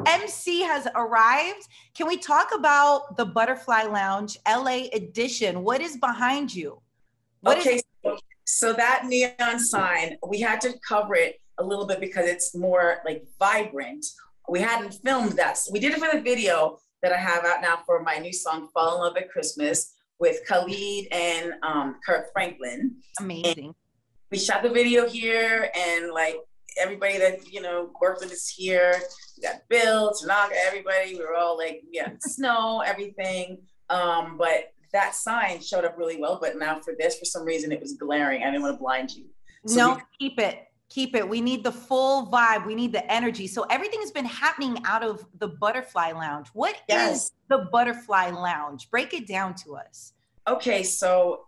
MC has arrived. Can we talk about the Butterfly Lounge LA edition? What is behind you? So that neon sign, we had to cover it a little bit because it's more like vibrant. We hadn't filmed that. So we did it for the video that I have out now for my new song, Fall in Love at Christmas, with Khalid and Kirk Franklin. Amazing. And we shot the video here, and like everybody that, worked with us here. We got Bill, Tanaka, everybody. We were all like, snow, everything. But that sign showed up really well. But now for some reason, it was glaring. I didn't want to blind you. So keep it. Keep it. We need the full vibe. We need the energy. So everything has been happening out of the Butterfly Lounge. What is the Butterfly Lounge? Break it down to us. Okay. So,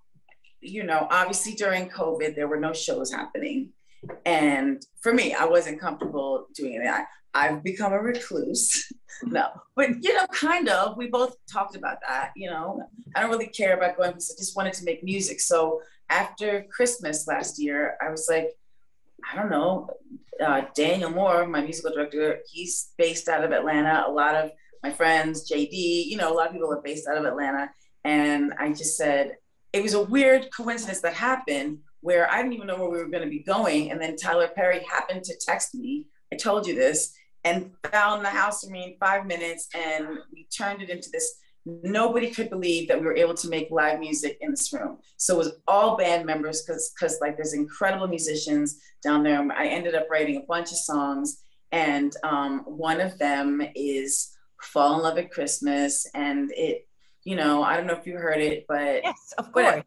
obviously during COVID, there were no shows happening. And for me, I wasn't comfortable doing it. I've become a recluse. No, but kind of, we both talked about that, I don't really care about going because I just wanted to make music. So after Christmas last year, I was like, I don't know, Daniel Moore, my musical director, he's based out of Atlanta. A lot of my friends, JD, a lot of people are based out of Atlanta. And I just said, it was a weird coincidence that happened where I didn't even know where we were going to be going. And then Tyler Perry happened to text me, I told you this, and found the house for me in 5 minutes. And we turned it into this. Nobody could believe that we were able to make live music in this room. So it was all band members because like there's incredible musicians down there. I ended up writing a bunch of songs, and one of them is Fall in Love at Christmas. And it, I don't know if you heard it, but yes, of course.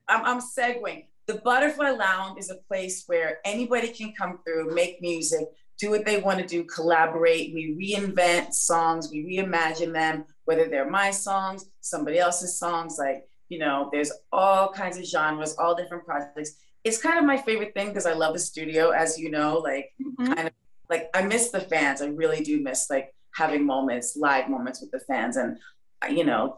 I'm segueing. The Butterfly Lounge is a place where anybody can come through, make music, do what they want to do, collaborate. We reinvent songs, we reimagine them, whether they're my songs, somebody else's songs, there's all kinds of genres, all different projects. It's kind of my favorite thing because I love the studio, as you know, kind of like I miss the fans. I really do miss having live moments with the fans. And,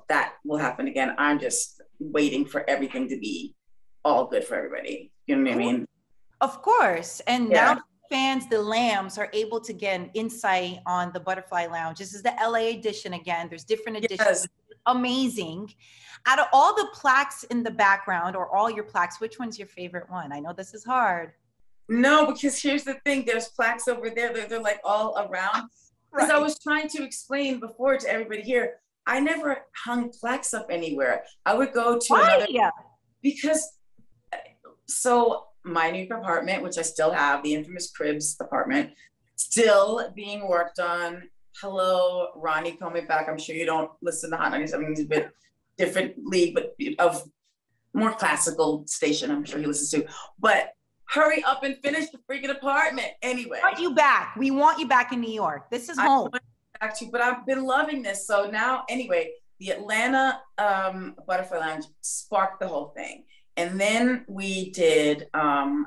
that will happen again. I'm just waiting for everything to be all good for everybody. You know what I mean? Of course. And now fans, the Lambs, are able to get an insight on the Butterfly Lounge. This is the LA edition again. There's different editions. Yes. Amazing. Out of all the plaques in the background, or all your plaques, which one's your favorite one? I know this is hard. No, because here's the thing. There's plaques over there. They're like all around. Because I was trying to explain before to everybody here, I never hung plaques up anywhere. I would go to another, because so my new apartment, which I still have, the infamous Cribs apartment, still being worked on. Hello, Ronnie, call me back. I'm sure you don't listen to Hot 97. It's a bit different league, but of more classical station, I'm sure he listens to. But hurry up and finish the freaking apartment. Anyway. We want you back. We want you back in New York. This is home. Back to, but I've been loving this. So now, anyway, the Atlanta Butterfly Lounge sparked the whole thing. And then we did an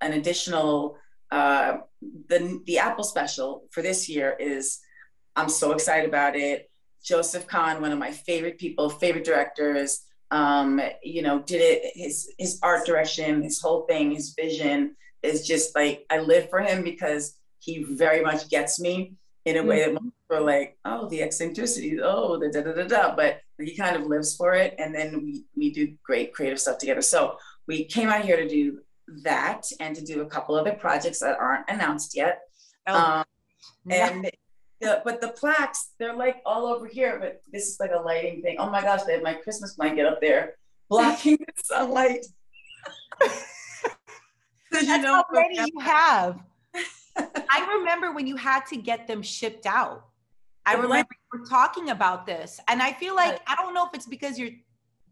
additional, the Apple special for this year is, I'm so excited about it. Joseph Kahn, one of my favorite people, favorite directors, did it, his art direction, his whole thing, his vision is just like, I live for him because he very much gets me in a way that most people are like, oh, the eccentricities, oh, the da-da-da-da, but he kind of lives for it. And then we do great creative stuff together. So we came out here to do that and to do a couple other projects that aren't announced yet. But the plaques, they're like all over here, but this is like a lighting thing. Oh my gosh, they have my Christmas blanket up there, blocking the sunlight. That's how many you have. I remember when you had to get them shipped out. I remember you were talking about this. And I feel like, I don't know if it's because you're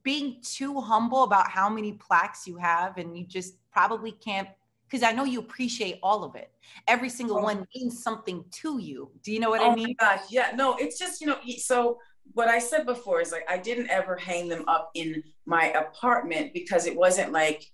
being too humble about how many plaques you have, and you just probably can't, because I know you appreciate all of it. Every single one means something to you. Do you know what I mean? Oh my gosh, yeah. No, it's just, so what I said before is like, I didn't ever hang them up in my apartment because it wasn't like,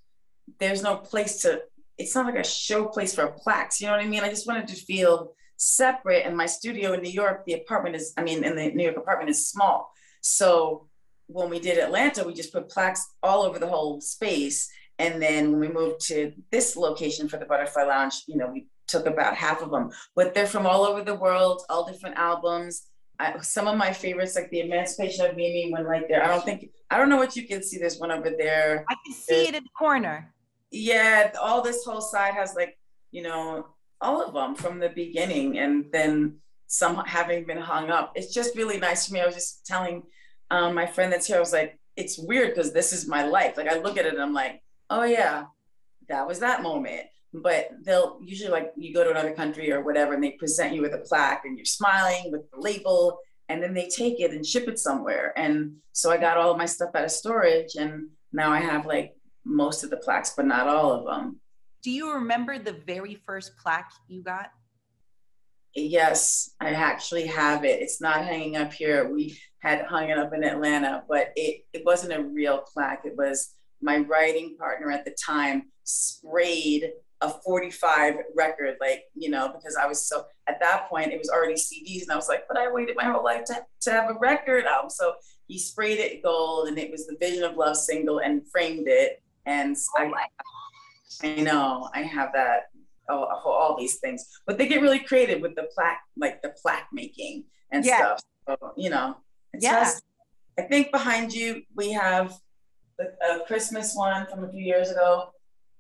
there's no place to, it's not like a show place for plaques. You know what I mean? I just wanted to feel separate. And my studio in New York, in the New York apartment is small. So when we did Atlanta, we just put plaques all over the whole space. And then when we moved to this location for the Butterfly Lounge, we took about half of them, but they're from all over the world, all different albums. Some of my favorites, like the Emancipation of Mimi, one right there. I don't know what you can see. There's one over there. I can see it in the corner. Yeah, all this whole side has like, you know, all of them from the beginning, and then some having been hung up. It's just really nice for me. I was just telling my friend that's here, I was like, it's weird because this is my life. Like I look at it and I'm like, oh yeah, that was that moment. But they'll usually, like, you go to another country or whatever and they present you with a plaque and you're smiling with the label, and then they take it and ship it somewhere. And so I got all of my stuff out of storage, and now I have like most of the plaques, but not all of them. Do you remember the very first plaque you got? Yes, I actually have it. It's not hanging up here. We had hung it up in Atlanta, but it wasn't a real plaque. It was my writing partner at the time sprayed a 45 record, like, you know, because I was so, at that point, it was already CDs. And I was like, but I waited my whole life to have a record album. So he sprayed it gold, and it was the Vision of Love single, and framed it. And I know, I have that, all these things. But they get really creative with the plaque, like the plaque making and stuff. So, you know, it's just, I think behind you, we have a Christmas one from a few years ago.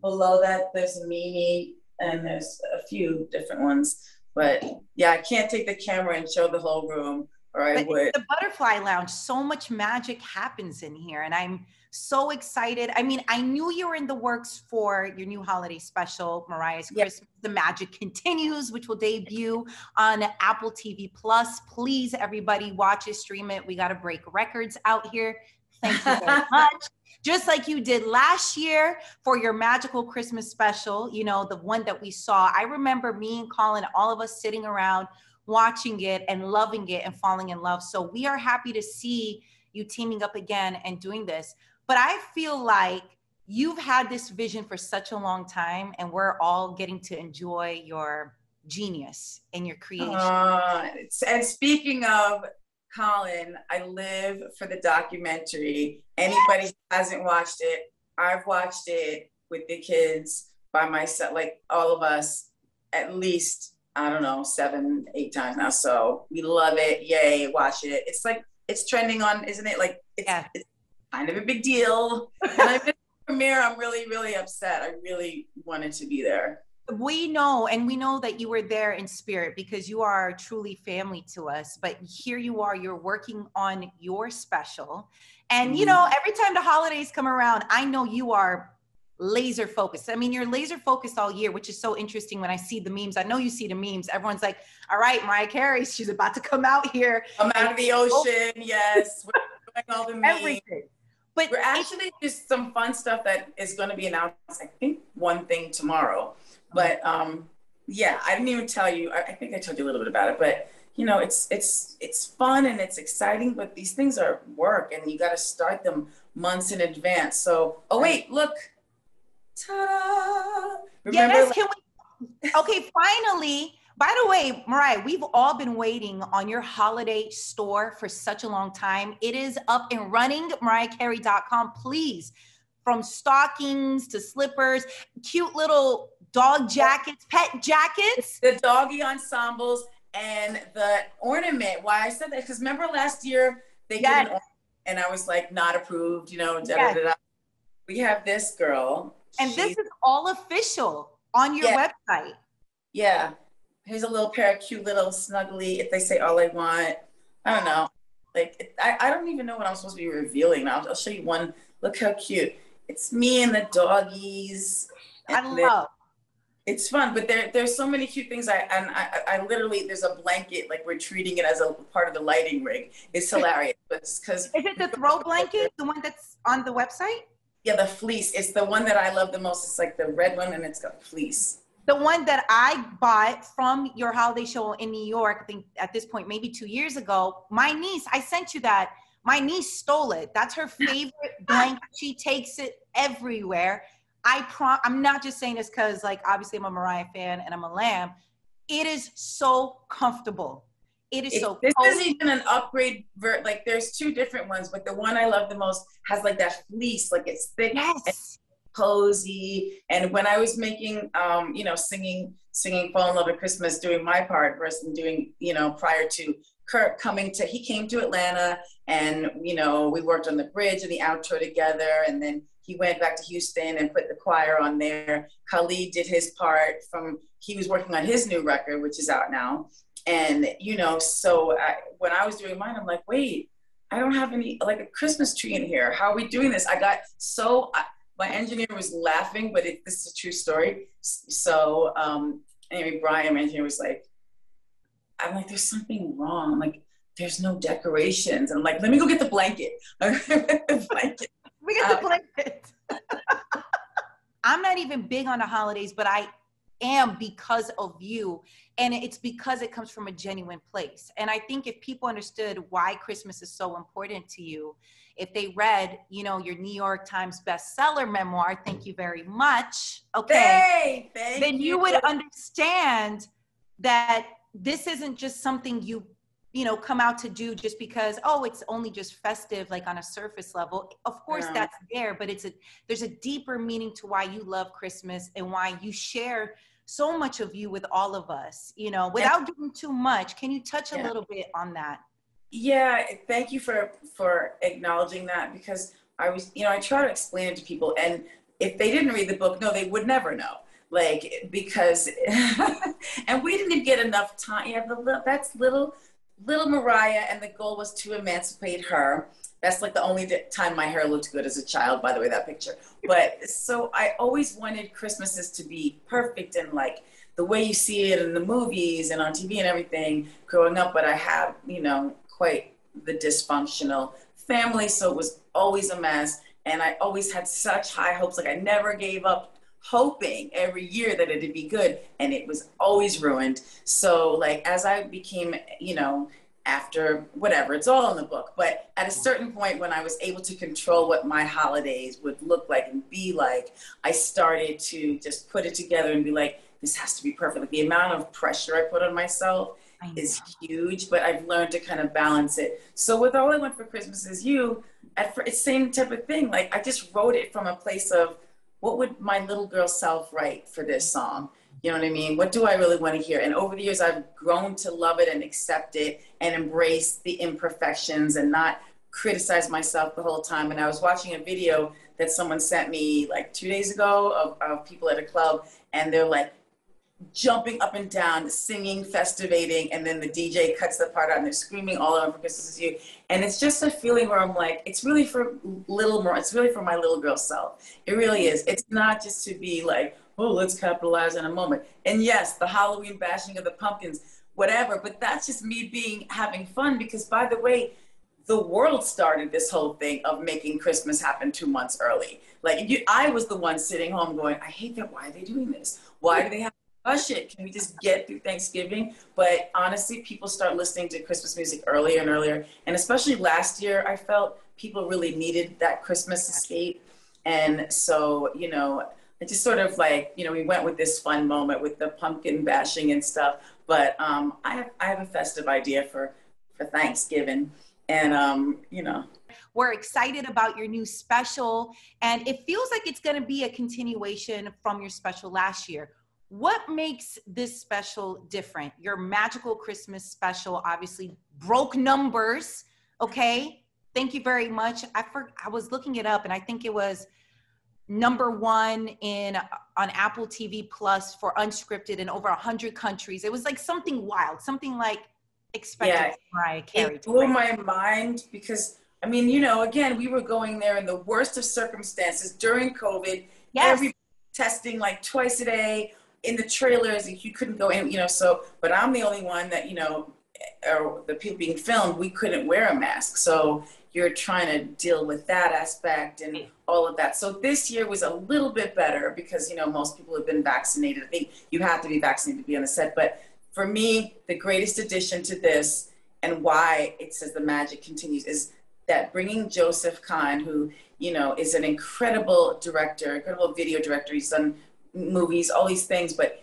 Below that, there's a Mimi, and there's a few different ones. But yeah, I can't take the camera and show the whole room, or I would. The Butterfly Lounge, so much magic happens in here, and I'm so excited. I mean, I knew you were in the works for your new holiday special, Mariah's Christmas. The Magic Continues, which will debut on Apple TV Plus. Please, everybody, watch it, stream it. We got to break records out here. Thank you very much. Just like you did last year for your magical Christmas special, you know, the one that we saw. I remember me and Colin, all of us sitting around watching it and loving it and falling in love. So we are happy to see you teaming up again and doing this. But I feel like you've had this vision for such a long time, and we're all getting to enjoy your genius and your creation. And speaking of Colin, I live for the documentary. Anybody who hasn't watched it, I've watched it with the kids by myself, like all of us, at least, I don't know, 7, 8 times now. So we love it. Yay, watch it. It's like, it's trending on, isn't it? Like, it's kind of a big deal. And I missed the premiere. I'm really, really upset. I really wanted to be there. We know, and we know that you were there in spirit because you are truly family to us. But here you are, you're working on your special. And, you know, every time the holidays come around, I know you are laser focused. I mean, you're laser focused all year, which is so interesting when I see the memes. I know you see the memes. Everyone's like, all right, Mariah Carey, she's about to come out here. I'm out of the ocean. Yes. We're doing all the memes. Everything. But we're actually just some fun stuff that is going to be announced, I think, one thing tomorrow. But yeah, I didn't even tell you. I think I told you a little bit about it, but you know, it's fun and it's exciting, but these things are work, and you got to start them months in advance. So, oh wait, look. Ta-da! Remember? Yes, can we? Okay, finally. By the way, Mariah, we've all been waiting on your holiday store for such a long time. It is up and running, mariahcarey.com. Please, from stockings to slippers, cute little dog jackets, pet jackets. The doggy ensembles and the ornament. Why I said that, because remember last year they did an ornament and I was like, not approved, you know, da-da-da-da. We have this girl. And this is all official on your website. Yeah. Here's a little pair of cute little snuggly, if they say all I want. I don't know. Like, I don't even know what I'm supposed to be revealing. I'll show you one. Look how cute. It's me and the doggies. I love. It's fun, but there's so many cute things. I literally, there's a blanket, like we're treating it as a part of the lighting rig. It's hilarious. But it's because is it the throw blanket, the one that's on the website? Yeah, the fleece. It's the one that I love the most. It's like the red one, and it's got fleece. The one that I bought from your holiday show in New York, I think at this point, maybe 2 years ago, my niece, I sent you that. My niece stole it. That's her favorite blanket. She takes it everywhere. I'm not just saying this because, like, obviously I'm a Mariah fan and I'm a lamb. It is so comfortable. It is so This is even an upgrade. Like, there's 2 different ones, but the one I love the most has like that fleece, like it's thick. Yes. cozy. And when I was making, you know, singing Fall in Love at Christmas, doing my part versus doing, you know, prior to Kirk he came to Atlanta, and, you know, we worked on the bridge and the outro together. And then he went back to Houston and put the choir on there. Khalid did his part he was working on his new record, which is out now. And, you know, so when I was doing mine, I'm like, wait, I don't have like a Christmas tree in here. How are we doing this? My engineer was laughing, but this is a true story. So anyway, Brian, my engineer, was like, I'm like, there's something wrong. I'm like, there's no decorations. And I'm like, let me go get the blanket. We get the blanket. I'm not even big on the holidays, but I am because of you. And it's because it comes from a genuine place. And I think if people understood why Christmas is so important to you, if they read, you know, your New York Times bestseller memoir, thank you very much. Okay. Then you would understand that this isn't just something you know, come out to do just because, oh, it's only just festive, like on a surface level. Of course, that's there, but there's a deeper meaning to why you love Christmas and why you share so much of you with all of us, you know, without doing too much. Can you touch a little bit on that? Yeah, thank you for acknowledging that, because I try to explain it to people, and if they didn't read the book, no, they would never know. Like, because, and we didn't get enough time. Yeah, that's little Mariah, and the goal was to emancipate her. That's like the only time my hair looked good as a child, by the way, that picture. But so I always wanted Christmases to be perfect and like the way you see it in the movies and on TV and everything growing up. But I have, you know, quite the dysfunctional family, so it was always a mess. And I always had such high hopes. Like, I never gave up hoping every year that it'd be good, and it was always ruined. So like, as I became, you know, after whatever, it's all in the book, but at a certain point when I was able to control what my holidays would look like and be like, I started to just put it together and be like, this has to be perfect. Like, the amount of pressure I put on myself is huge, but I've learned to kind of balance it. So with All I Want for Christmas Is You, it's same type of thing. Like, I just wrote it from a place of, what would my little girl self write for this song? You know what I mean? What do I really want to hear? And over the years, I've grown to love it and accept it and embrace the imperfections and not criticize myself the whole time. And I was watching a video that someone sent me like 2 days ago of people at a club, and they're like jumping up and down, singing, festivating, and then the DJ cuts the part out and they're screaming All I Want for Christmas Is You. And it's just a feeling where I'm like, it's really for it's really for my little girl self. It really is. It's not just to be like, oh, let's capitalize on a moment. And yes, the Halloween bashing of the pumpkins, whatever, but that's just me having fun, because, by the way, the world started this whole thing of making Christmas happen 2 months early. Like, I was the one sitting home going, I hate that. Why are they doing this? Why do they have to rush it? Can we just get through Thanksgiving? But honestly, people start listening to Christmas music earlier and earlier. And especially last year, I felt people really needed that Christmas escape. And so, you know, it just sort of like, you know, we went with this fun moment with the pumpkin bashing and stuff. But I have a festive idea for Thanksgiving. And, you know. We're excited about your new special. And it feels like it's going to be a continuation from your special last year. What makes this special different? Your magical Christmas special obviously broke numbers. Okay. Thank you very much. I was looking it up, and I think it was #1 on Apple TV Plus for unscripted in over 100 countries. It was like something wild, something like expected Mariah Carey. It blew my mind, because, I mean, you know, again, we were going there in the worst of circumstances during COVID. Yes. Every testing like twice a day. In the trailers, you couldn't go in, you know, so, but I'm the only one that, you know, or the people being filmed, we couldn't wear a mask. So you're trying to deal with that aspect and all of that. So this year was a little bit better because, you know, most people have been vaccinated. I think you have to be vaccinated to be on the set. But for me, the greatest addition to this, and why it says the magic continues, is that bringing Joseph Kahn, who, you know, is an incredible director, incredible video director. He's done movies, all these things, but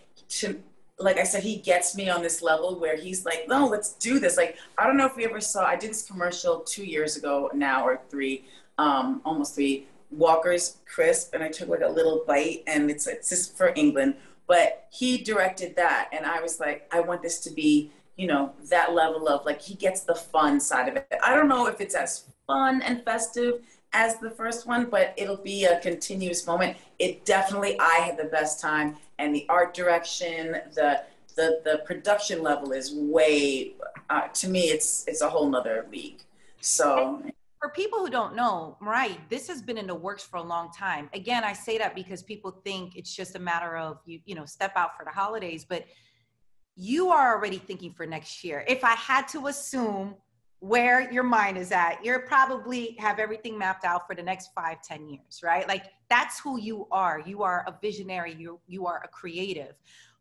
like I said, he gets me on this level where he's like, no, let's do this. Like, I don't know if we ever saw, I did this commercial 2 years ago now, or 3, almost 3, Walker's Crisp, and I took like a little bite, and it's just for England. But he directed that, and I was like, I want this to be, you know, that level of like, he gets the fun side of it. I don't know if it's as fun and festive as the first one, but it'll be a continuous moment. It definitely, I had the best time, and the art direction, the production level is way, to me, it's a whole nother league. So for people who don't know, Mariah, this has been in the works for a long time. Again, I say that because people think it's just a matter of you know, step out for the holidays, but you are already thinking for next year. If I had to assume where your mind is at, you're probably have everything mapped out for the next 5-10 years, right? Like that's who you are. You are a visionary. You are a creative.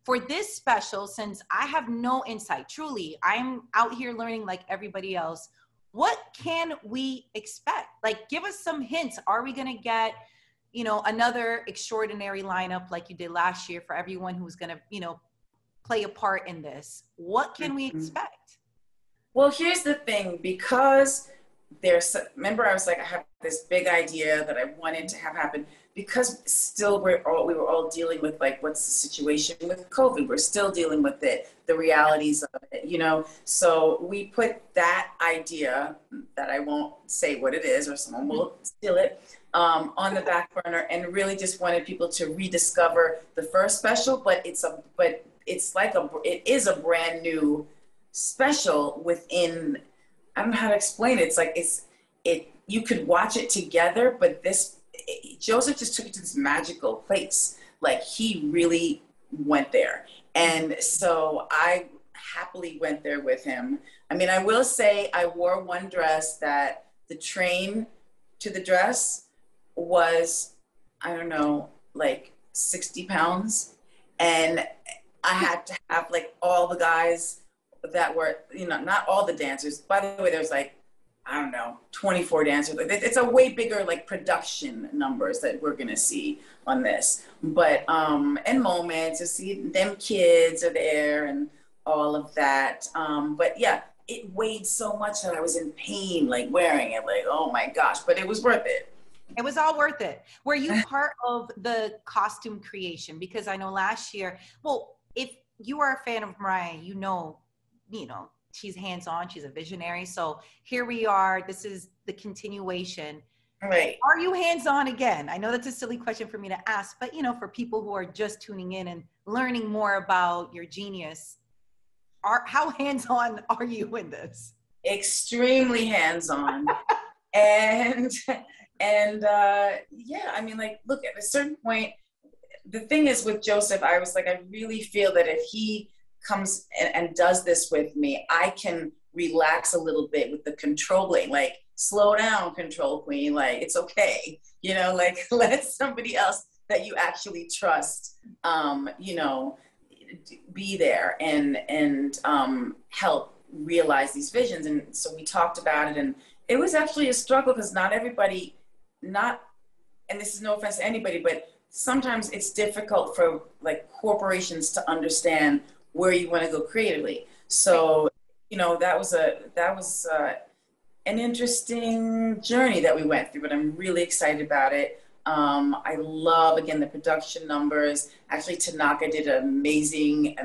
For this special, since I have no insight, truly, I'm out here learning like everybody else. What can we expect? Like, give us some hints. Are we going to get, you know, another extraordinary lineup like you did last year for everyone who's going to, you know, play a part in this? What can we expect? Well, here's the thing, because remember I was like, I have this big idea that I wanted to have happen, because still we were all dealing with like, what's the situation with COVID? We're still dealing with it, the realities of it, you know? So we put that idea, that I won't say what it is or someone will steal it, on the back burner, and really just wanted people to rediscover the first special, but it is a brand new special within, I don't know how to explain it. It's like, you could watch it together, but Joseph just took it to this magical place. Like he really went there. And so I happily went there with him. I mean, I will say I wore one dress that the train to the dress was, I don't know, like 60 pounds. And I had to have like all the guys that were, you know, not all the dancers. By the way, there's like, I don't know, 24 dancers. It's a way bigger like production numbers that we're gonna see on this. But and moments, you see them kids are there and all of that. But yeah, it weighed so much that I was in pain, like wearing it, like, oh my gosh, but it was worth it. It was all worth it. Were you part of the costume creation? Because I know last year, well, if you are a fan of Mariah, you know, she's hands-on, she's a visionary. So here we are, this is the continuation. Right. Are you hands-on again? I know that's a silly question for me to ask, but you know, for people who are just tuning in and learning more about your genius, how hands-on are you in this? Extremely hands-on. and yeah, I mean, like, look, at a certain point, the thing is with Joseph, I was like, I really feel that if he comes and does this with me, I can relax a little bit with the controlling, like, slow down, control queen, like, it's okay, you know, like, let somebody else that you actually trust, you know, be there and help realize these visions. And so we talked about it, and it was actually a struggle because not everybody, and this is no offense to anybody, but sometimes it's difficult for like corporations to understand where you want to go creatively. So, you know, that was an interesting journey that we went through, but I'm really excited about it. I love, again, the production numbers. Actually, Tanaka did an amazing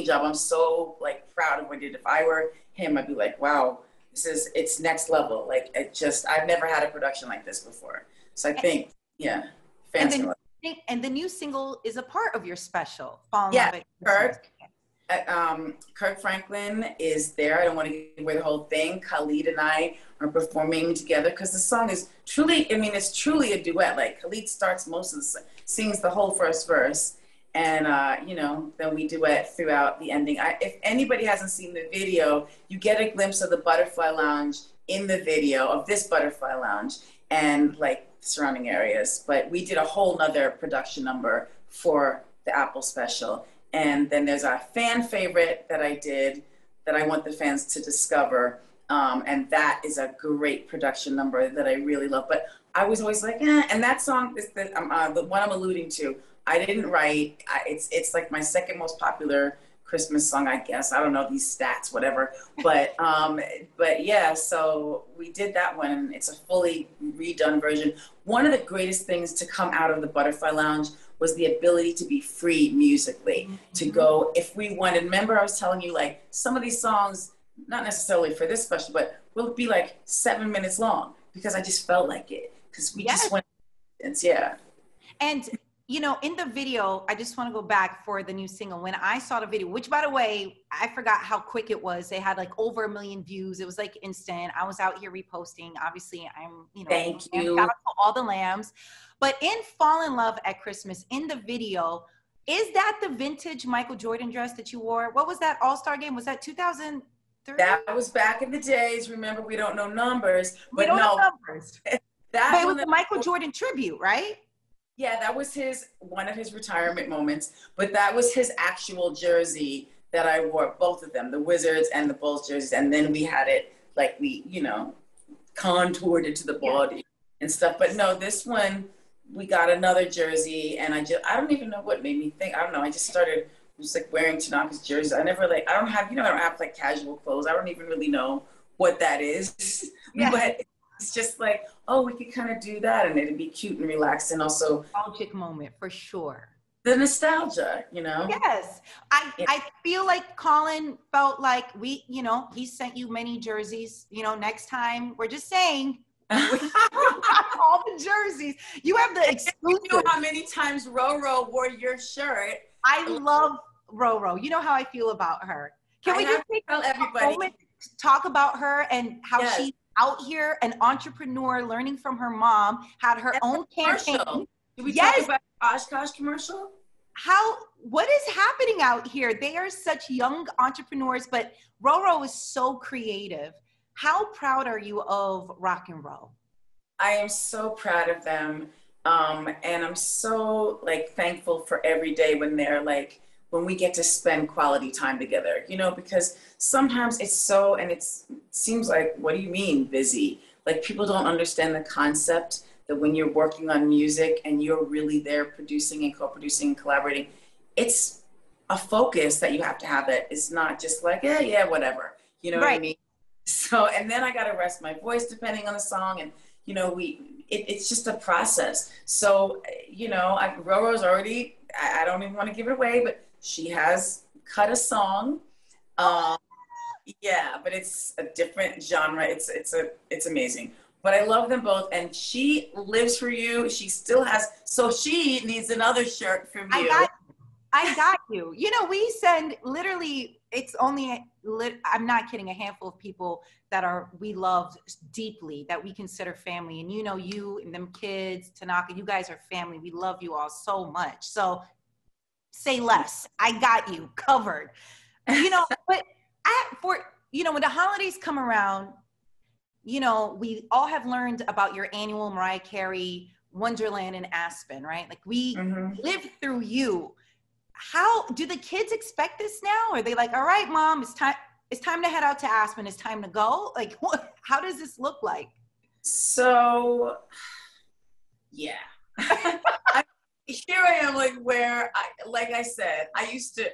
job. I'm so like proud of what he did. If I were him, I'd be like, wow, it's next level. Like, I've never had a production like this before. So I think, yeah, fans can love it. And the new single is a part of your special. Yeah, Kirk Franklin is there. I don't want to give away the whole thing. Khalid and I are performing together because the song is truly, I mean, it's truly a duet. Like, Khalid starts sings the whole first verse, and you know, then we duet throughout the ending. If anybody hasn't seen the video, you get a glimpse of the Butterfly Lounge in the video, of this Butterfly Lounge, and like surrounding areas. But we did a whole nother production number for the Apple special. And then there's a fan favorite that I did that I want the fans to discover. And that is a great production number that I really love. But I was always like, and that song is the one I'm alluding to. I didn't write. It's like my second most popular Christmas song, I guess. I don't know these stats, whatever. But yeah, so we did that one. It's a fully redone version. One of the greatest things to come out of the Butterfly Lounge was the ability to be free musically, to go, if we wanted, remember I was telling you, like, some of these songs, not necessarily for this special, but will be like 7 minutes long, because I just felt like it, because we just went, yeah. And, you know, in the video, I just want to go back for the new single. When I saw the video, which by the way, I forgot how quick it was. They had like over 1 million views. It was like instant. I was out here reposting. Obviously, I'm, you know, thank you. Shout out to all the lambs. But in Fall in Love at Christmas, in the video, is that the vintage Michael Jordan dress that you wore? What was that All-Star game? Was that 2003? That was back in the days. Remember, we don't know numbers. We don't know numbers. But it was the Michael Jordan tribute, right? Yeah, that was one of his retirement moments. But that was his actual jersey that I wore, both of them, the Wizards and the Bulls jerseys. And then we had it, like, we, you know, contoured it to the body and stuff. But no, this one, we got another jersey, and I don't even know what made me think. I don't know. I just started just like wearing Tanaka's jerseys. I never I don't have like casual clothes. I don't even really know what that is. Yeah. But it's just like, oh, we could kind of do that, and it'd be cute and relaxed, and also nostalgic moment for sure. The nostalgia, you know? Yes. I feel like Colin felt like he sent you many jerseys. You know, next time, we're just saying, all the jerseys. You have the exclusive. You know how many times Roro wore your shirt? I love Roro. You know how I feel about her. Can we just tell everybody? A moment to talk about her and how she's out here, an entrepreneur, learning from her mom, had her own campaign. Did we talk about Oshkosh commercial? What is happening out here? They are such young entrepreneurs, but Roro is so creative. How proud are you of Rock and Roll? I am so proud of them. And I'm so thankful for every day when they're when we get to spend quality time together, you know, because sometimes it seems like, what do you mean busy? Like, people don't understand the concept that when you're working on music and you're really there producing and co-producing and collaborating, it's a focus that you have to have. That it's not just like, yeah, whatever, you know what I mean? So, and then I got to rest my voice depending on the song. And, you know, it's just a process. So, you know, Roro's already, I don't even want to give it away, but she has cut a song. Yeah, but it's a different genre. It's amazing. But I love them both. And she lives for you. She still has, so she needs another shirt from you. I got you. You know, we send literally, it's only, I'm not kidding, a handful of people that we love deeply, that we consider family. And you know, you and them kids, Tanaka, you guys are family. We love you all so much. So say less. I got you covered. You know, but when the holidays come around, you know, we all have learned about your annual Mariah Carey Wonderland in Aspen, right? Like, we lived through you. How do the kids expect this now? Are they like, all right, Mom, it's time to head out to Aspen. It's time to go. Like, how does this look like? So, yeah. Here I am, where I said, I used to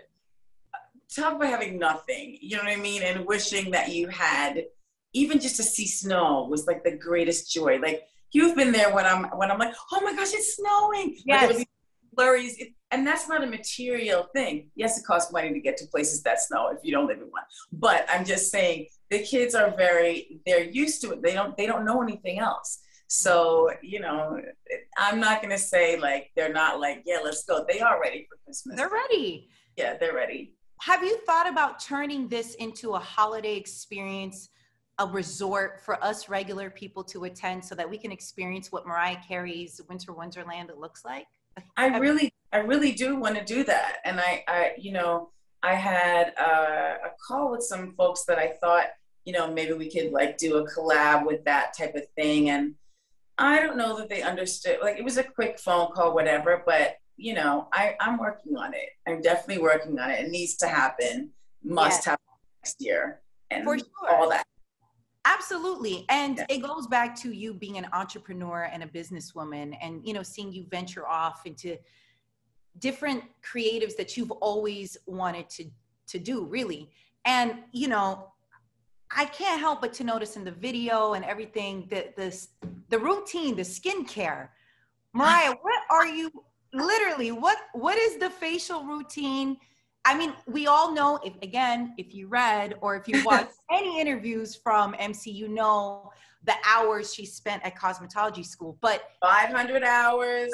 talk about having nothing, you know what I mean? And wishing that you had, even just to see snow was like the greatest joy. Like, you've been there when I'm like, oh my gosh, it's snowing. Yes. Like, flurries, and that's not a material thing. Yes, it costs money to get to places that snow if you don't live in one. But I'm just saying, the kids are they're used to it. They don't know anything else. So, you know, I'm not going to say they're not yeah, let's go. They are ready for Christmas. They're ready. Yeah, they're ready. Have you thought about turning this into a holiday experience, a resort for us regular people to attend, so that we can experience what Mariah Carey's Winter Wonderland looks like? I really do want to do that. And I had a call with some folks that I thought, you know, maybe we could do a collab with that type of thing. And I don't know that they understood, it was a quick phone call, whatever, but you know, I'm working on it. I'm definitely working on it. It needs to happen, must happen next year, and for sure. All that. Absolutely. And it goes back to you being an entrepreneur and a businesswoman, and, you know, seeing you venture off into different creatives that you've always wanted to to do, really. And, you know, I can't help but to notice in the video and everything that the routine, the skincare. Mariah, what are you literally, what is the facial routine? I mean, we all know, if you read or if you watched any interviews from MC, you know the hours she spent at cosmetology school, but 500 hours.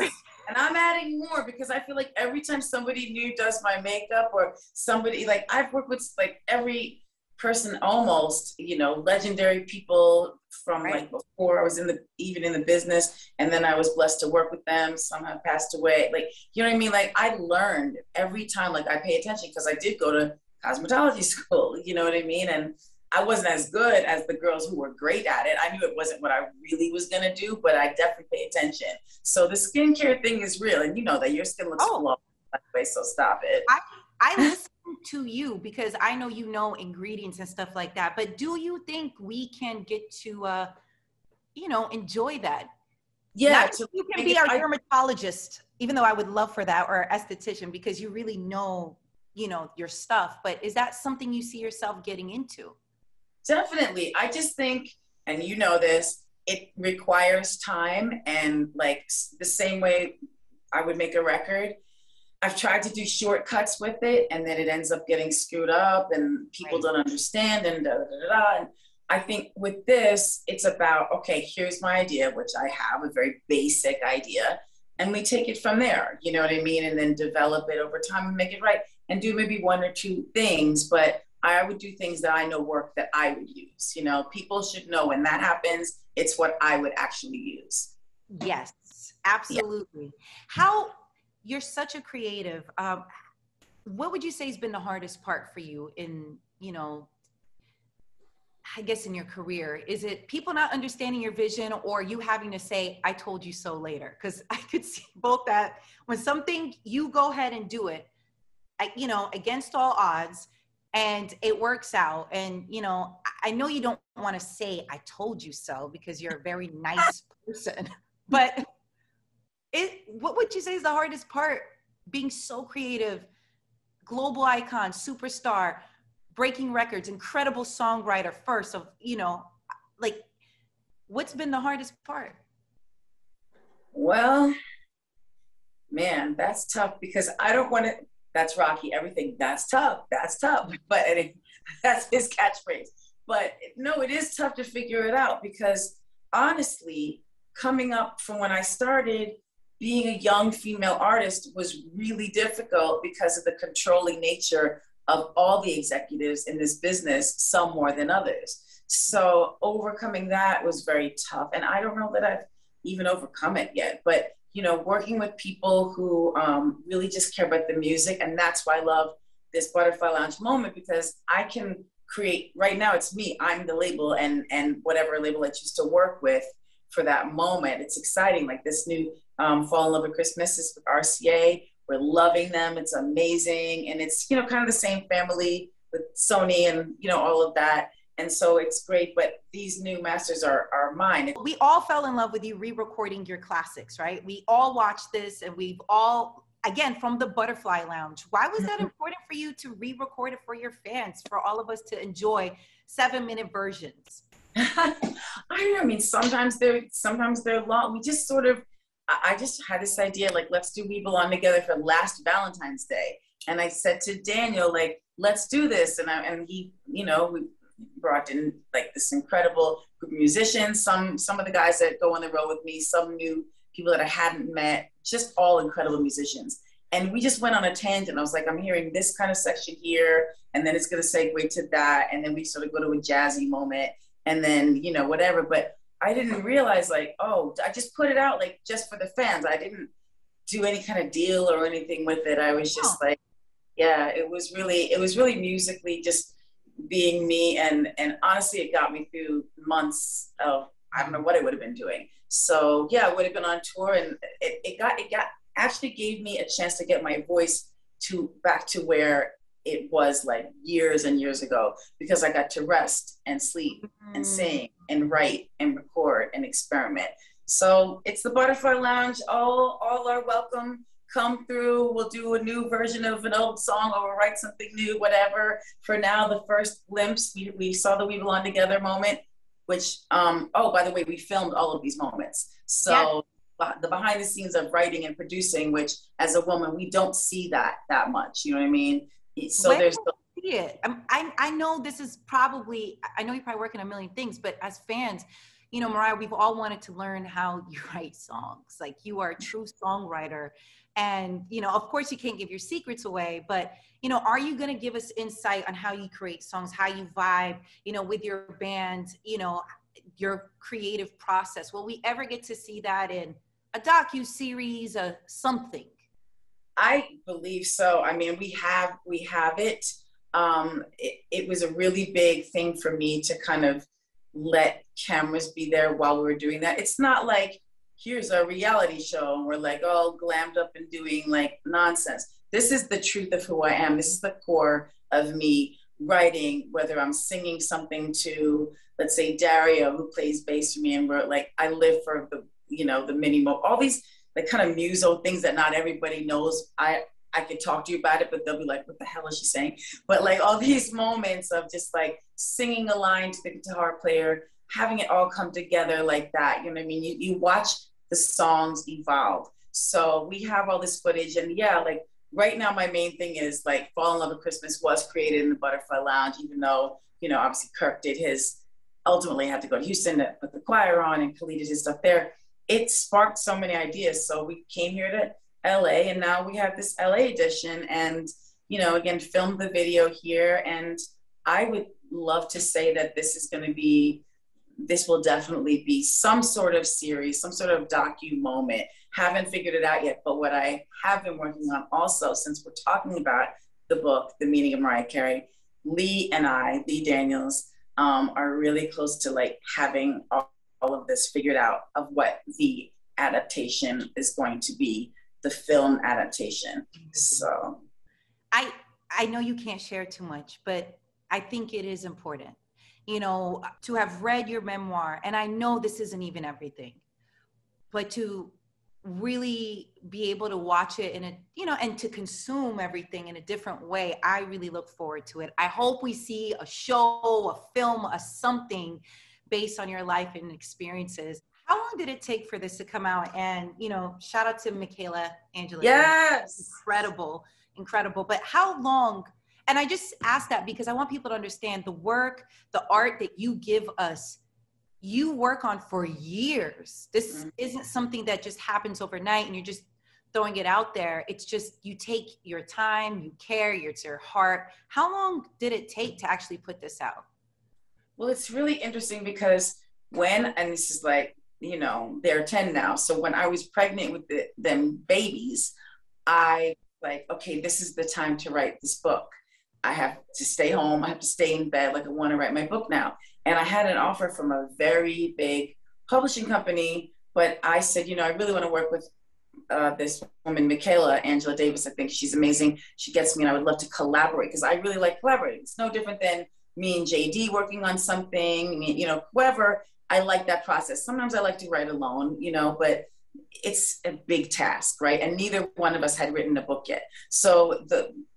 And I'm adding more because I feel like every time somebody new does my makeup or somebody, like I've worked with like every person almost, you know, legendary people from like before I was even in the business. And then I was blessed to work with them. Some have passed away. Like, you know what I mean? Like I learned every time, like I pay attention because I did go to cosmetology school, you know what I mean? And I wasn't as good as the girls who were great at it. I knew it wasn't what I really was going to do, but I definitely pay attention. So the skincare thing is real. And you know that your skin looks flawless, by the way, so stop it. I listen to you because I know you know ingredients and stuff like that. But do you think we can get to, you know, enjoy that? Yeah. You can be our dermatologist, even though I would love for that, or esthetician, because you really know, you know, your stuff. But is that something you see yourself getting into? Definitely. I just think, and you know this, it requires time, and like the same way I would make a record, I've tried to do shortcuts with it, and then it ends up getting screwed up and people don't understand and da, da, da, da. And I think with this, it's about, okay, here's my idea, which I have a very basic idea, and we take it from there, you know what I mean? And then develop it over time and make it right and do maybe one or two things, but I would do things that I know work that I would use. You know, people should know when that happens, it's what I would actually use. Yes, absolutely. Yeah. How, you're such a creative. What would you say has been the hardest part for you in, you know, I guess in your career? Is it people not understanding your vision, or you having to say, I told you so later? Because I could see both that when something, you go ahead and do it, you know, against all odds, and it works out. And, you know, I know you don't want to say, I told you so, because you're a very nice person, but what would you say is the hardest part, being so creative, global icon, superstar, breaking records, incredible songwriter first of, you know, like, what's been the hardest part? Well, man, that's tough because I don't want to, that's Rocky, everything, that's tough, but that's his catchphrase. But no, it is tough to figure it out because honestly, coming up from when I started, being a young female artist was really difficult because of the controlling nature of all the executives in this business, some more than others. So overcoming that was very tough. And I don't know that I've even overcome it yet, but you know, working with people who really just care about the music. And that's why I love this Butterfly Lounge moment, because I can create, right now it's me, I'm the label, and whatever label I choose to work with for that moment. It's exciting, like this new Fall in Love with Christmas is with RCA. We're loving them. It's amazing. And it's, you know, kind of the same family with Sony and, you know, all of that. And so it's great, but these new masters are mine. We all fell in love with you re-recording your classics, right? We all watched this, and we've all, again, from the Butterfly Lounge. Why was that important for you to re-record it for your fans, for all of us to enjoy 7-minute versions? I don't know. I mean, sometimes they're long. We just sort of, I just had this idea, like, let's do We Belong Together for last Valentine's Day. And I said to Daniel, like, let's do this. And he, you know, we brought in like this incredible group of musicians, some of the guys that go on the road with me, some new people that I hadn't met, just all incredible musicians. And we just went on a tangent. I was like, I'm hearing this kind of section here, and then it's going to segue to that. And then we sort of go to a jazzy moment, and then, you know, whatever. But I didn't realize, like, oh, I just put it out like just for the fans. I didn't do any kind of deal or anything with it. I was just like, yeah, it was really musically just being me. And honestly, it got me through months of, I don't know what I would have been doing. So yeah, I would have been on tour, and it actually gave me a chance to get my voice back to where it was like years and years ago, because I got to rest and sleep and sing and write and record and experiment. So it's the Butterfly Lounge. All are welcome. come through, we'll do a new version of an old song, or we'll write something new, whatever. For now, the first glimpse, we saw the We Belong Together moment, which, oh, by the way, we filmed all of these moments. So the behind the scenes of writing and producing, which as a woman, we don't see that much, you know what I mean? So when there's see it. I know this is probably, I know you're probably working on a million things, but as fans, you know, Mariah, we've all wanted to learn how you write songs. Like, you are a true songwriter. And, you know, of course you can't give your secrets away, but, you know, are you going to give us insight on how you create songs, how you vibe, you know, with your band, you know, your creative process? Will we ever get to see that in a docu-series or something? I believe so. I mean, we have it. It was a really big thing for me to kind of let cameras be there while we were doing that. It's not like, here's a reality show and we're like all glammed up and doing like nonsense. This is the truth of who I am. This is the core of me writing, whether I'm singing something to, let's say, Dario, who plays bass for me, and we're like, I live for the, you know, the all these like kind of muso things that not everybody knows. I could talk to you about it, but they'll be like, what the hell is she saying? But like all these moments of just like singing a line to the guitar player, having it all come together like that, you know what I mean? You watch the songs evolve. So we have all this footage, and yeah, like right now my main thing is like Fall in Love with Christmas was created in the Butterfly Lounge, even though, you know, obviously Kirk did his, ultimately had to go to Houston to put the choir on, and Khalid did his stuff there. It sparked so many ideas. So we came here to LA, and now we have this LA edition, and, you know, again, filmed the video here. And I would love to say that this will definitely be some sort of series, some sort of docu moment. Haven't figured it out yet, but what I have been working on also, since we're talking about the book, The Meaning of Mariah Carey, Lee Daniels, are really close to like having all of this figured out of what the adaptation is going to be, the film adaptation. So I know you can't share too much, but I think it is important, you know, to have read your memoir. And I know this isn't even everything, but to really be able to watch it in a, you know, and to consume everything in a different way. I really look forward to it. I hope we see a show, a film, a something based on your life and experiences. How long did it take for this to come out? And, you know, shout out to Michaela Angela. Yes. Incredible. But how long? And I just ask that because I want people to understand the work, the art that you give us, you work on for years. This isn't something that just happens overnight and you're just throwing it out there. It's just, you take your time, you care, it's your heart. How long did it take to actually put this out? Well, it's really interesting because and this is like, you know, they're 10 now. So when I was pregnant with them babies, I like, okay, this is the time to write this book. I have to stay home. I have to stay in bed. Like, I want to write my book now. And I had an offer from a very big publishing company, but I said, you know, I really want to work with this woman, Michaela Angela Davis. I think she's amazing. She gets me, and I would love to collaborate because I really like collaborating. It's no different than me and JD working on something, you know, whoever. I like that process. Sometimes I like to write alone, you know, but it's a big task, right? And neither one of us had written a book yet. So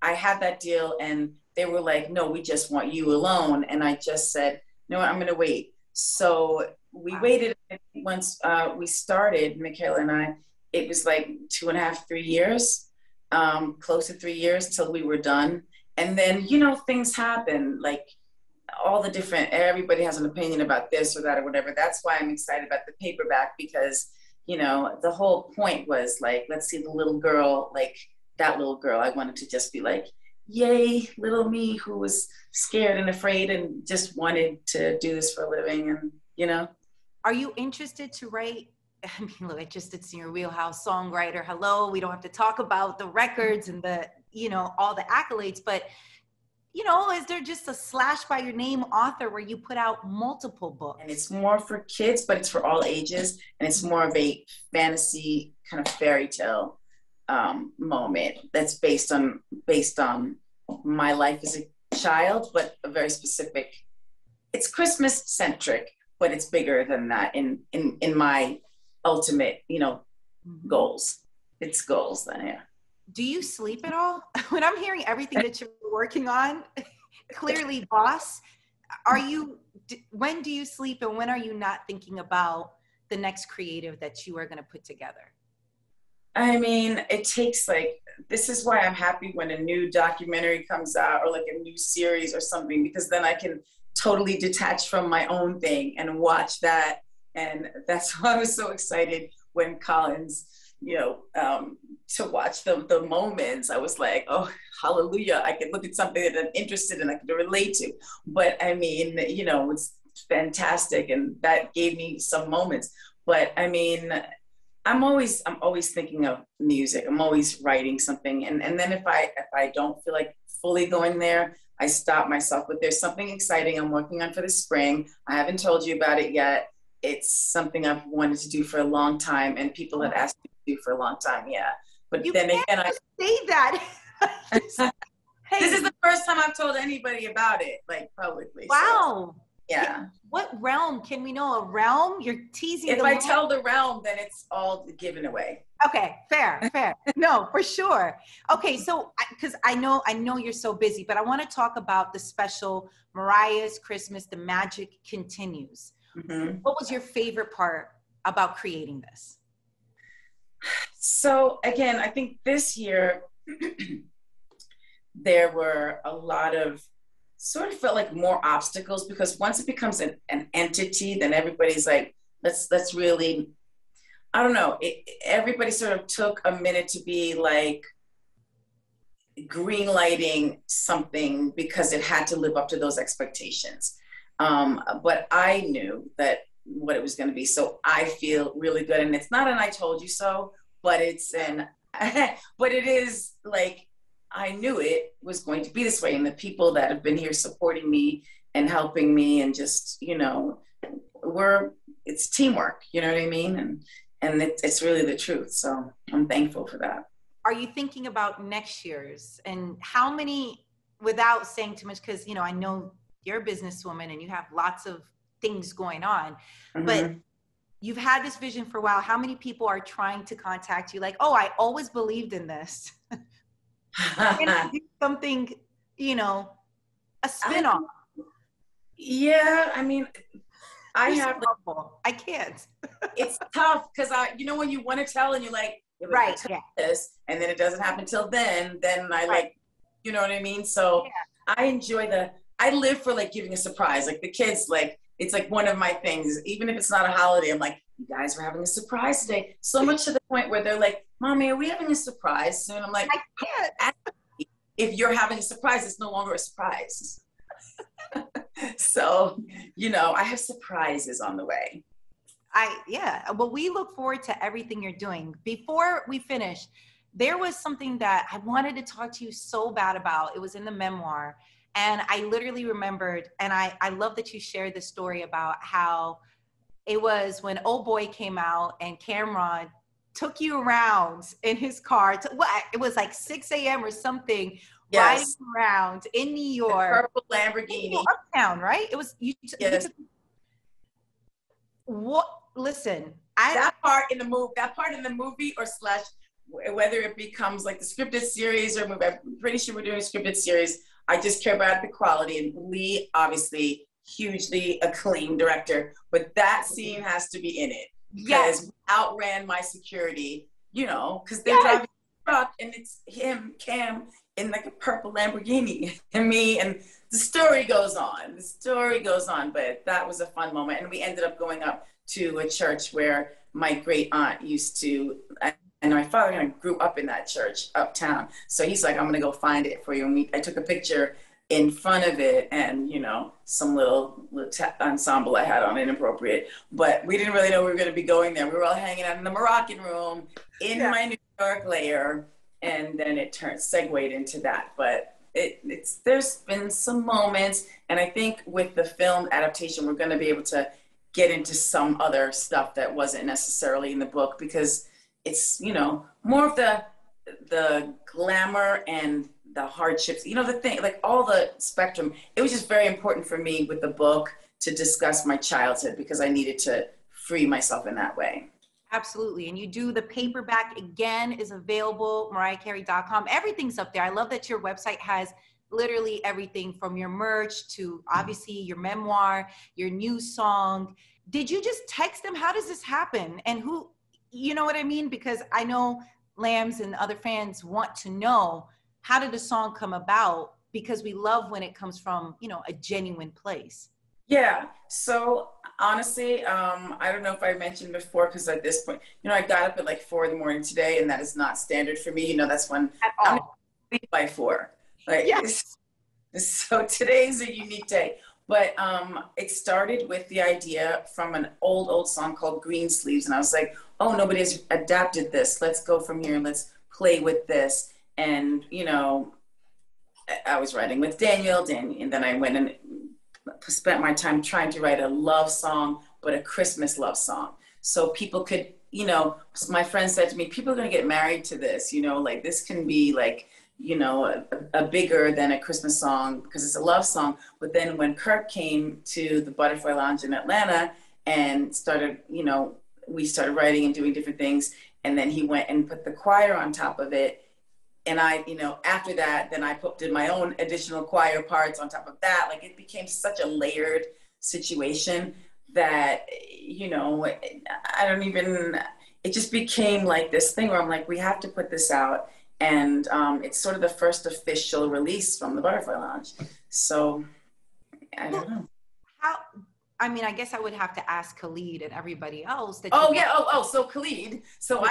I had that deal, and they were like, no, we just want you alone. And I just said, you know what, I'm going to wait. So we waited. Once we started, Michaela and I, it was like 2.5, 3 years, close to 3 years till we were done. And then, you know, things happen, like all the different, everybody has an opinion about this or that or whatever. That's why I'm excited about the paperback, because, you know, the whole point was like, let's see the little girl, like that little girl. I wanted to just be like, yay, little me who was scared and afraid and just wanted to do this for a living. And, you know. Are you interested to write? I mean, look, it's in your wheelhouse, songwriter. Hello, we don't have to talk about the records and the, you know, all the accolades, but, you know, is there just a slash by your name author where you put out multiple books? And it's more for kids, but it's for all ages. And it's more of a fantasy kind of fairy tale moment that's based on my life as a child, but a very specific, it's Christmas centric, but it's bigger than that in my ultimate, you know, goals. it's goals then, yeah. Do you sleep at all? When I'm hearing everything that you're working on, clearly boss, when do you sleep and when are you not thinking about the next creative that you are going to put together? I mean, it takes this is why I'm happy when a new documentary comes out or like a new series or something, because then I can totally detach from my own thing and watch that. And that's why I was so excited when Colin's, to watch the moments. I was like, oh, hallelujah. I can look at something that I'm interested in, I can relate to. But I mean, it's fantastic. And that gave me some moments. But I mean, I'm always thinking of music. I'm always writing something. And then if I don't feel like fully going there, I stop myself. But there's something exciting I'm working on for the spring. I haven't told you about it yet. It's something I've wanted to do for a long time, and people have asked me to do for a long time. Yeah. But you then can't again, just say that. Hey. This is the first time I've told anybody about it, like publicly. Wow. So, yeah. What realm? Can we know a realm? You're teasing. If I tell the realm, then it's all given away. Okay, fair. No, for sure. Okay, so because I know you're so busy, but I want to talk about the special Mariah's Christmas, The Magic Continues. Mm-hmm. What was your favorite part about creating this? So again, I think this year there were a lot of sort of felt like more obstacles, because once it becomes an entity, then everybody's like, let's really, I don't know. Everybody sort of took a minute to be like green lighting something because it had to live up to those expectations. But I knew that what it was going to be. So I feel really good. And it's not an I told you so, but but it is like, I knew it was going to be this way. And the people that have been here supporting me and helping me and just, it's teamwork, you know what I mean? And it's really the truth. So I'm thankful for that. Are you thinking about next year's, and how many, without saying too much, because, I know you're a businesswoman and you have lots of things going on, mm-hmm. but you've had this vision for a while. How many people are trying to contact you? Like, oh, I always believed in this. And do something, a spin-off. Yeah, I mean, I can't. It's tough because when you want to tell and you're like right, yeah. this, and then it doesn't happen till then I like, you know what I mean? So yeah. I live for like giving a surprise. Like the kids, like, it's like one of my things, even if it's not a holiday, I'm like, you guys were having a surprise today. So much to the point where they're like, Mommy, are we having a surprise soon? I'm like, I can't. If you're having a surprise, it's no longer a surprise. So, I have surprises on the way. Well, we look forward to everything you're doing. Before we finish, there was something that I wanted to talk to you so bad about. It was in the memoir. And I literally remembered, and I love that you shared the story about how it was when Oh Boy came out and Cameron took you around in his car. It was like 6 a.m. or something, riding around in New York. The purple Lamborghini. Uptown, right? It was, yes. Listen, that part in the movie or slash, whether it becomes like the scripted series or movie, I'm pretty sure we're doing a scripted series. I just care about the quality, and Lee, obviously, hugely acclaimed director, but that scene has to be in it. Yes, outran my security, because they're driving a truck and it's him, Cam, in like a purple Lamborghini, and me, and the story goes on. But that was a fun moment, and we ended up going up to a church where my great aunt used to. And my father kind of grew up in that church uptown. So he's like, I'm going to go find it for you. And I took a picture in front of it and, some little ensemble I had on, inappropriate. But we didn't really know we were going to be going there. We were all hanging out in the Moroccan room in my New York lair. And then it segued into that. But there's been some moments. And I think with the film adaptation, we're going to be able to get into some other stuff that wasn't necessarily in the book, because it's, more of the glamour and the hardships, the thing, like all the spectrum. It was just very important for me with the book to discuss my childhood because I needed to free myself in that way. Absolutely. And you do the paperback again is available, mariahcarey.com. Everything's up there. I love that your website has literally everything from your merch to obviously your memoir, your new song. Did you just text them? How does this happen? And who, you know what I mean? Because I know Lambs and other fans want to know, how did the song come about? Because we love when it comes from, you know, a genuine place. Yeah. So honestly, I don't know if I mentioned before, because at this point, you know, I got up at like 4 a.m. today, and that is not standard for me. You know, that's when I'm sleep by 4. Like, yes. So today's a unique day. But it started with the idea from an old song called Green Sleeves. And I was like, oh, nobody's adapted this. Let's go from here and let's play with this. And, you know, I was writing with Daniel, and then I went and spent my time trying to write a love song, but a Christmas love song. So people could, you know, my friend said to me, people are going to get married to this, you know, like this can be like, you know, a bigger than a Christmas song because it's a love song. But then when Kirk came to the Butterfly Lounge in Atlanta and started, you know, we started writing and doing different things. And then he went and put the choir on top of it. And I, you know, after that, then I did my own additional choir parts on top of that. Like it became such a layered situation that, you know, I don't even, it just became like this thing where I'm like, we have to put this out. And it's sort of the first official release from the Butterfly Lounge. So I don't know. How, I mean, I guess I would have to ask Khalid and everybody else. That So Khalid. So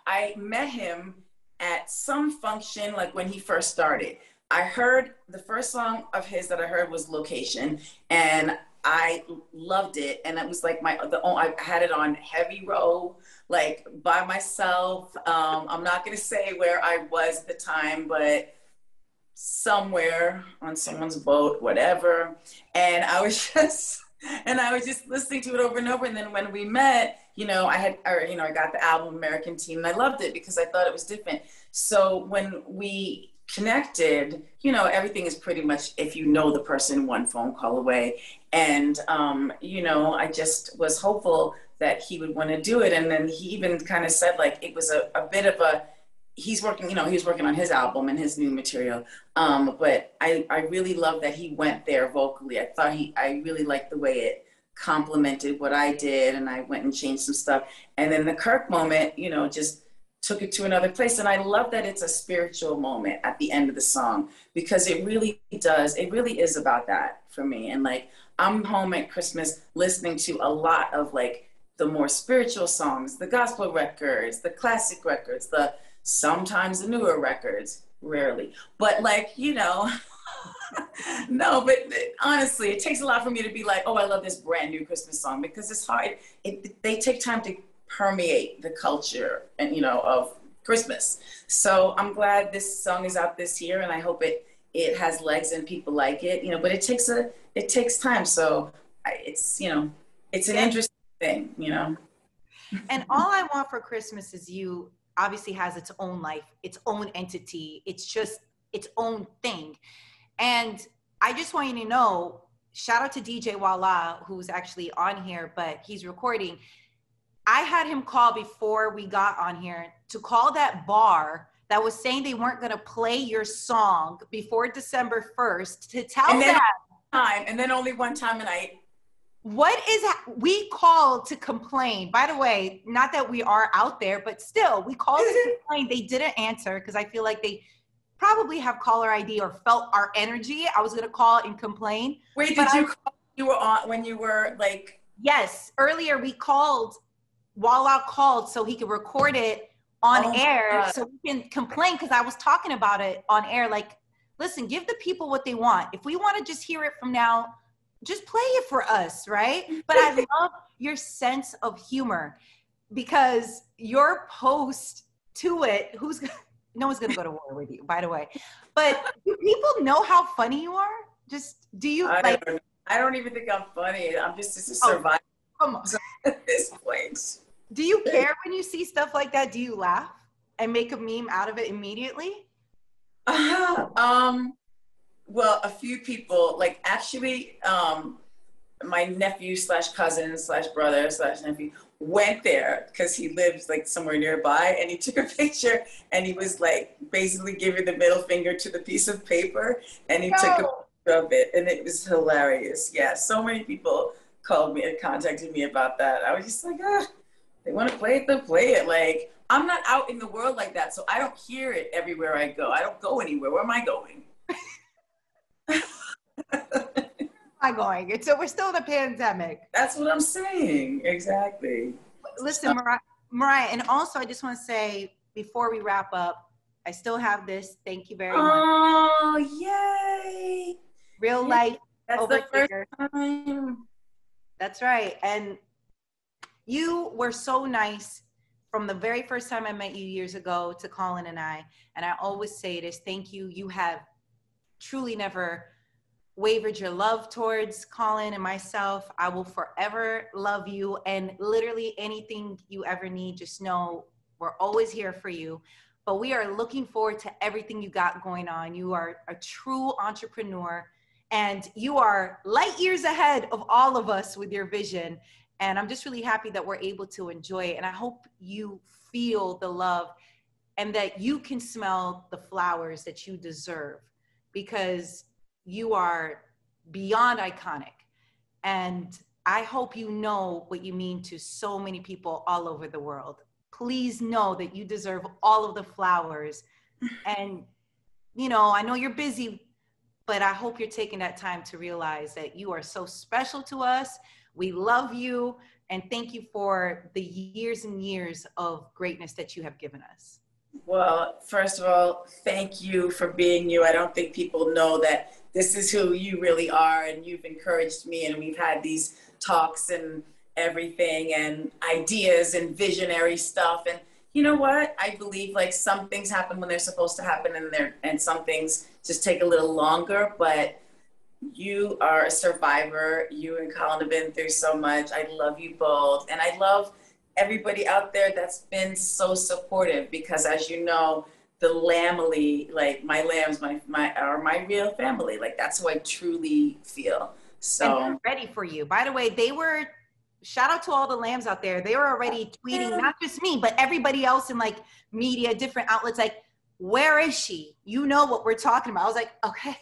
I met him at some function, like when he first started. I heard the first song of his that I heard was Location, and I loved it. And it was like I had it on heavy row, like by myself. I'm not gonna say where I was at the time, but somewhere on someone's boat, whatever. And I was just listening to it over and over. And then when we met, you know, I got the album American Teen, and I loved it because I thought it was different. So when we connected, you know, everything is pretty much, if you know the person, one phone call away. And, you know, I just was hopeful that he would want to do it. And then he even kind of said, like, it was a bit of a, he was working on his album and his new material. But I really love that he went there vocally. I really liked the way it complemented what I did, and I went and changed some stuff. And then the Kirk moment, you know, just took it to another place. And I love that it's a spiritual moment at the end of the song, because it really is about that for me. And like, I'm home at Christmas listening to a lot of like the more spiritual songs, the gospel records, the classic records, sometimes the newer records, rarely. But like, you know, no, but honestly, it takes a lot for me to be like, oh, I love this brand new Christmas song, because it's hard. They take time to permeate the culture and, you know, of Christmas. So I'm glad this song is out this year, and I hope it has legs and people like it, you know, but it takes time. So it's, you know, it's an interesting thing, you know. And All I Want for Christmas Is You obviously has its own life, its own entity. It's just its own thing. And I just want you to know, shout out to DJ Walla, who's actually on here, but he's recording. I had him call before we got on here to call that bar that was saying they weren't going to play your song before December 1st to tell them. And then only one time a night. We called to complain. By the way, not that we are out there, but still, we called to complain. They didn't answer because I feel like they probably have caller ID or felt our energy. I was going to call and complain. Wait, did you call you were on when you were like? Yes. Earlier we called, Walla called so he could record it on air so we can complain, because I was talking about it on air. Like, listen, give the people what they want. If we want to just hear it from now, just play it for us, right? But I love your sense of humor, because your post to it, no one's going to go to war with you, by the way. But do people know how funny you are? Just, do you I don't even think I'm funny. I'm just a survivor. Come on. At this point. Do you care when you see stuff like that? Do you laugh and make a meme out of it immediately? Well, a few people, like actually, my nephew / cousin / brother / nephew went there because he lives like somewhere nearby, and he took a picture and he was like basically giving the middle finger to the piece of paper, and he took a picture of it, and it was hilarious. Yeah, so many people called me and contacted me about that. I was just like, they want to play it, they'll play it. Like, I'm not out in the world like that, so I don't hear it everywhere I go. I don't go anywhere. Where am I going? Where am I going? So we're still in a pandemic. That's what I'm saying. Exactly. Listen, Mariah, and also I just want to say before we wrap up, I still have this. Thank you very much. Oh, yay! Real life. That's the first time. That's right. And you were so nice from the very first time I met you years ago to Colin and I always say this, thank you. You have truly never wavered your love towards Colin and myself. I will forever love you, and literally anything you ever need, just know we're always here for you. But we are looking forward to everything you got going on. You are a true entrepreneur, and you are light years ahead of all of us with your vision. And I'm just really happy that we're able to enjoy it. And I hope you feel the love and that you can smell the flowers that you deserve, because you are beyond iconic. And I hope you know what you mean to so many people all over the world. Please know that you deserve all of the flowers. And, you know, I know you're busy, but I hope you're taking that time to realize that you are so special to us. We love you, and thank you for the years and years of greatness that you have given us. Well, first of all, thank you for being you. I don't think people know that this is who you really are, and you've encouraged me, and we've had these talks and everything and ideas and visionary stuff. And you know what? I believe like some things happen when they're supposed to happen, and some things just take a little longer, but you are a survivor. You and Colin have been through so much. I love you both. And I love everybody out there that's been so supportive, because as you know, the Lamely, like my lambs, are my real family. Like that's who I truly feel. So and they're ready for you. By the way, shout out to all the lambs out there. They were already tweeting, not just me, but everybody else in like media, different outlets, like, where is she? You know what we're talking about. I was like, okay.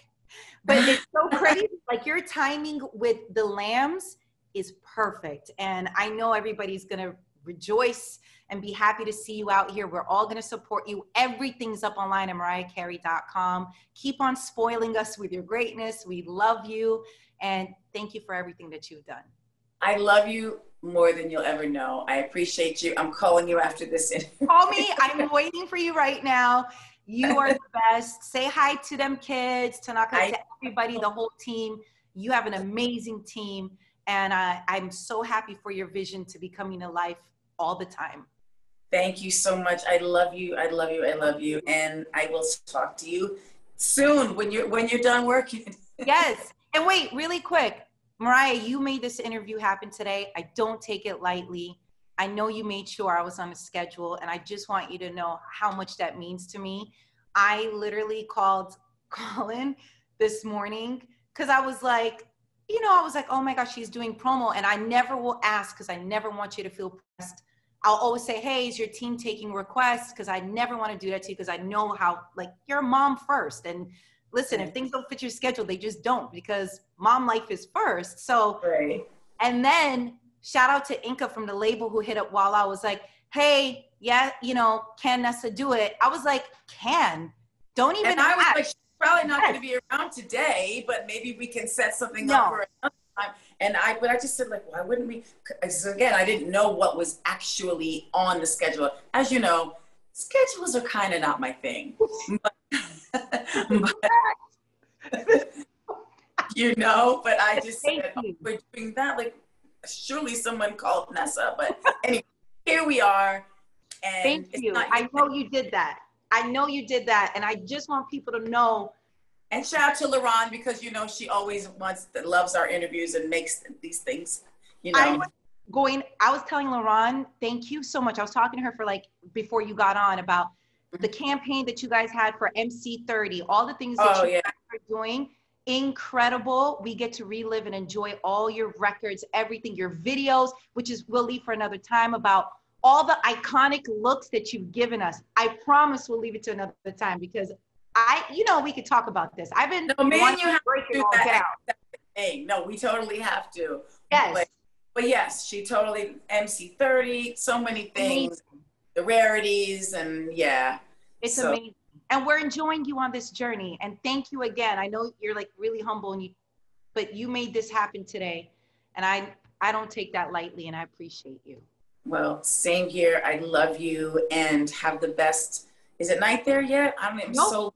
But it's so crazy. Like your timing with the lambs is perfect. And I know everybody's going to rejoice and be happy to see you out here. We're all going to support you. Everything's up online at mariahcarey.com. Keep on spoiling us with your greatness. We love you. And thank you for everything that you've done. I love you more than you'll ever know. I appreciate you. I'm calling you after this interview. Call me. I'm waiting for you right now. You are the best. Say hi to them kids, Tanaka, to everybody, the whole team. You have an amazing team. And I'm so happy for your vision to be coming to life all the time. Thank you so much. I love you. I love you. I love you. And I will talk to you soon when you're done working. Yes. And wait, really quick. Mariah, you made this interview happen today. I don't take it lightly. I know you made sure I was on a schedule, and I just want you to know how much that means to me. I literally called Colin this morning because I was like, oh my gosh, she's doing promo. And I never will ask because I never want you to feel pressed. I'll always say, hey, is your team taking requests? Because I never want to do that to you, because I know how, like, you're a mom first. And listen, if things don't fit your schedule, they just don't, because mom life is first. So, and then shout out to Inca from the label who hit up while I was like, hey, yeah, can Nessa do it? I was like, don't even. And I was like, she's probably not going to be around today, but maybe we can set something up for another time. But I just said, like, why wouldn't we? So again, I didn't know what was actually on the schedule. As you know, schedules are kind of not my thing. But I just said, we're doing that. Like, surely someone called Nessa. But anyway, here we are. And thank you. I know you did that. And I just want people to know. And shout out to LaRon, because, she always loves our interviews and makes these things, I was telling LaRon, thank you so much. I was talking to her for before you got on about the campaign that you guys had for MC30, all the things that you guys are doing. incredible. We get to relive and enjoy all your records, everything, your videos, which is we'll leave for another time, about all the iconic looks that you've given us. I promise we'll leave it to another time because we could talk about this. I've been no, man, you have break to it do all that. down. Hey, no, we totally have to. Yes. But yes, she totally MC30, so many things, the rarities, and yeah. It's amazing. And we're enjoying you on this journey. And thank you again. I know you're like really humble, but you made this happen today. And I don't take that lightly, and I appreciate you. Well, same here. I love you and have the best. Is it night there yet? I don't know. Nope.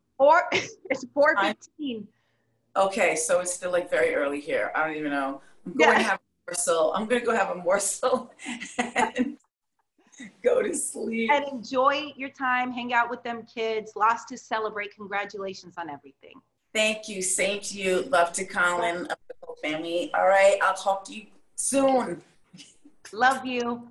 It's 4:15. Okay, so it's still like very early here. I don't even know. I'm going to have a morsel. I'm going to go have a morsel and go to sleep. And enjoy your time. Hang out with them kids. Lots to celebrate. Congratulations on everything. Thank you. Same to you. Love to Colin, of the whole family. All right. I'll talk to you soon. Love you.